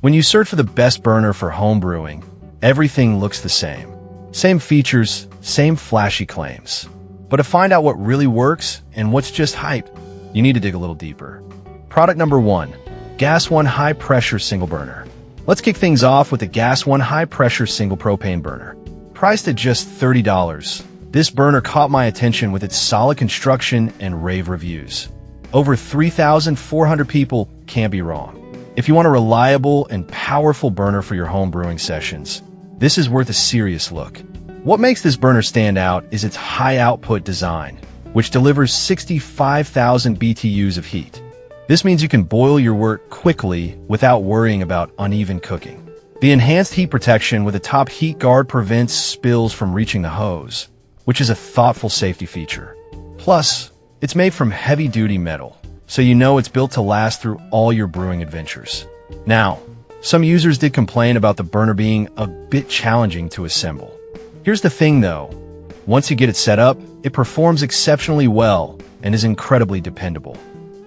When you search for the best burner for home brewing, everything looks the same. Same features, same flashy claims. But to find out what really works and what's just hype, you need to dig a little deeper. Product number 1. Gas One High Pressure Single Burner. Let's kick things off with the Gas One High Pressure Single Propane Burner. Priced at just $30, this burner caught my attention with its solid construction and rave reviews. Over 3,400 people can't be wrong. If you want a reliable and powerful burner for your home brewing sessions, this is worth a serious look. What makes this burner stand out is its high output design, which delivers 65,000 BTUs of heat. This means you can boil your wort quickly without worrying about uneven cooking. The enhanced heat protection with a top heat guard prevents spills from reaching the hose, which is a thoughtful safety feature. Plus, it's made from heavy-duty metal, so you know it's built to last through all your brewing adventures. Now, some users did complain about the burner being a bit challenging to assemble. Here's the thing though, once you get it set up, it performs exceptionally well and is incredibly dependable.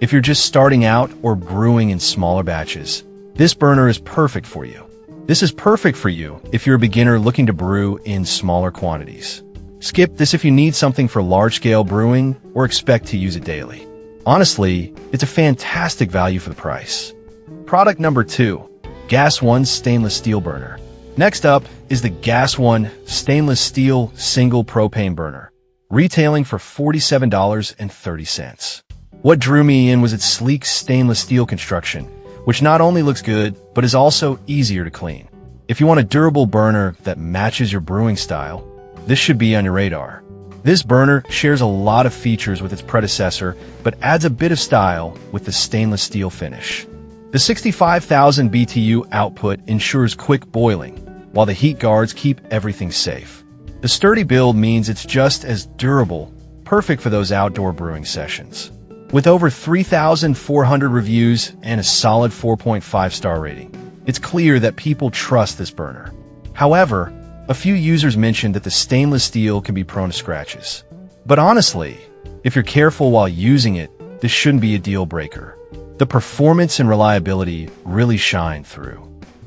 If you're just starting out or brewing in smaller batches, this burner is perfect for you. This is perfect for you if you're a beginner looking to brew in smaller quantities. Skip this if you need something for large-scale brewing or expect to use it daily. Honestly, it's a fantastic value for the price. Product number 2. Gas One Stainless Steel Burner. Next up is the Gas One Stainless Steel Single Propane Burner, retailing for $47.30. What drew me in was its sleek stainless steel construction, which not only looks good, but is also easier to clean. If you want a durable burner that matches your brewing style, this should be on your radar. This burner shares a lot of features with its predecessor, but adds a bit of style with the stainless steel finish. The 65,000 BTU output ensures quick boiling, while the heat guards keep everything safe. The sturdy build means it's just as durable, perfect for those outdoor brewing sessions. With over 3,400 reviews and a solid 4.5-star rating, it's clear that people trust this burner. However, a few users mentioned that the stainless steel can be prone to scratches. But honestly, if you're careful while using it, this shouldn't be a deal breaker. The performance and reliability really shine through.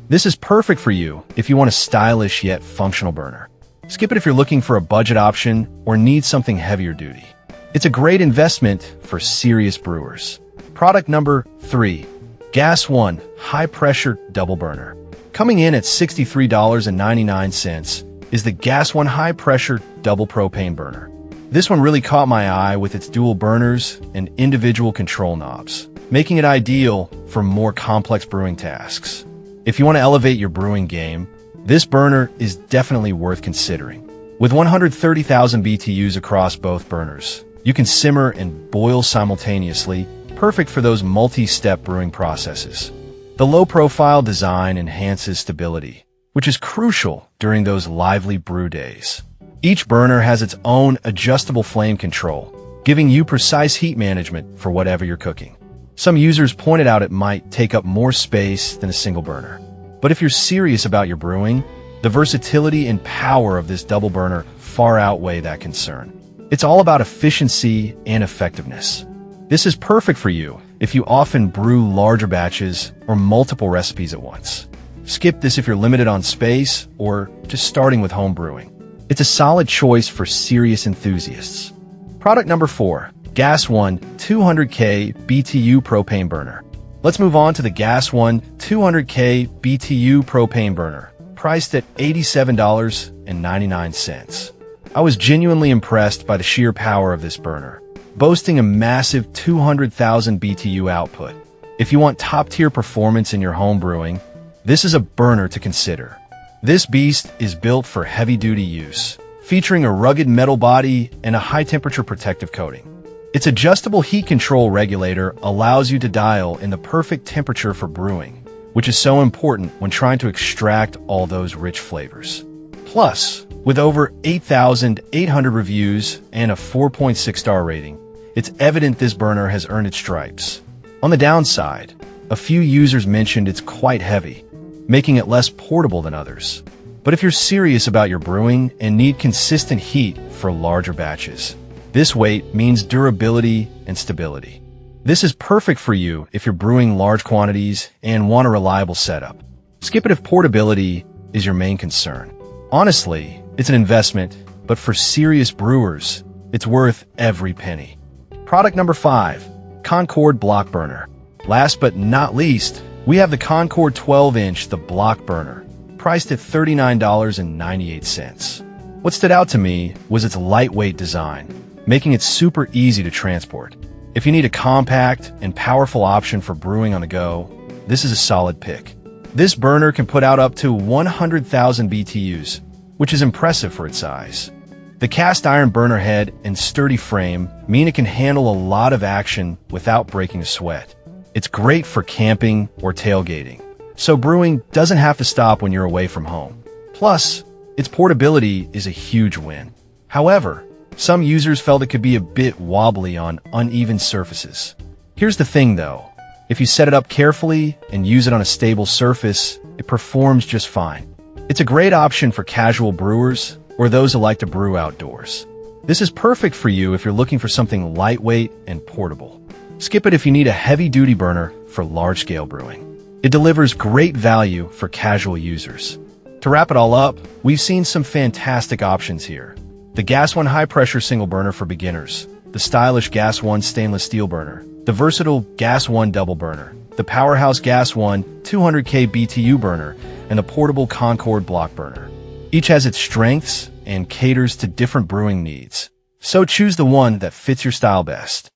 This is perfect for you if you want a stylish yet functional burner. Skip it if you're looking for a budget option or need something heavier duty. It's a great investment for serious brewers. Product number 3. Gas One High Pressure Double Burner. Coming in at $63.99 is the Gas One High Pressure Double Propane Burner. This one really caught my eye with its dual burners and individual control knobs, making it ideal for more complex brewing tasks. If you want to elevate your brewing game, this burner is definitely worth considering. With 130,000 BTUs across both burners, you can simmer and boil simultaneously, perfect for those multi-step brewing processes. The low-profile design enhances stability, which is crucial during those lively brew days. Each burner has its own adjustable flame control, giving you precise heat management for whatever you're cooking. Some users pointed out it might take up more space than a single burner. But if you're serious about your brewing, the versatility and power of this double burner far outweigh that concern. It's all about efficiency and effectiveness. This is perfect for you if you often brew larger batches or multiple recipes at once. Skip this if you're limited on space or just starting with home brewing. It's a solid choice for serious enthusiasts. Product number 4. Gas One 200K BTU Propane Burner. Let's move on to the Gas One 200K BTU Propane Burner, priced at $87.99. I was genuinely impressed by the sheer power of this burner, boasting a massive 200,000 BTU output. If you want top-tier performance in your home brewing, this is a burner to consider. This beast is built for heavy-duty use, featuring a rugged metal body and a high-temperature protective coating. Its adjustable heat control regulator allows you to dial in the perfect temperature for brewing, which is so important when trying to extract all those rich flavors. Plus, with over 8,800 reviews and a 4.6-star rating, it's evident this burner has earned its stripes. On the downside, a few users mentioned it's quite heavy, making it less portable than others. But if you're serious about your brewing and need consistent heat for larger batches, this weight means durability and stability. This is perfect for you if you're brewing large quantities and want a reliable setup. Skip it if portability is your main concern. Honestly, it's an investment, but for serious brewers, it's worth every penny. Product number 5, Concord Block Burner. Last but not least, we have the Concord 12-inch The Block Burner, priced at $39.98. What stood out to me was its lightweight design, making it super easy to transport. If you need a compact and powerful option for brewing on the go, this is a solid pick. This burner can put out up to 100,000 BTUs, which is impressive for its size. The cast iron burner head and sturdy frame mean it can handle a lot of action without breaking a sweat. It's great for camping or tailgating, so brewing doesn't have to stop when you're away from home. Plus, its portability is a huge win. However, some users felt it could be a bit wobbly on uneven surfaces. Here's the thing though, if you set it up carefully and use it on a stable surface, it performs just fine. It's a great option for casual brewers or those who like to brew outdoors. This is perfect for you if you're looking for something lightweight and portable. Skip it if you need a heavy-duty burner for large-scale brewing. It delivers great value for casual users. To wrap it all up, we've seen some fantastic options here. The Gas One high-pressure single burner for beginners, the stylish Gas One stainless steel burner, the versatile Gas One double burner, the powerhouse Gas One 200K BTU burner, and the portable Concord block burner. Each has its strengths and caters to different brewing needs. So choose the one that fits your style best.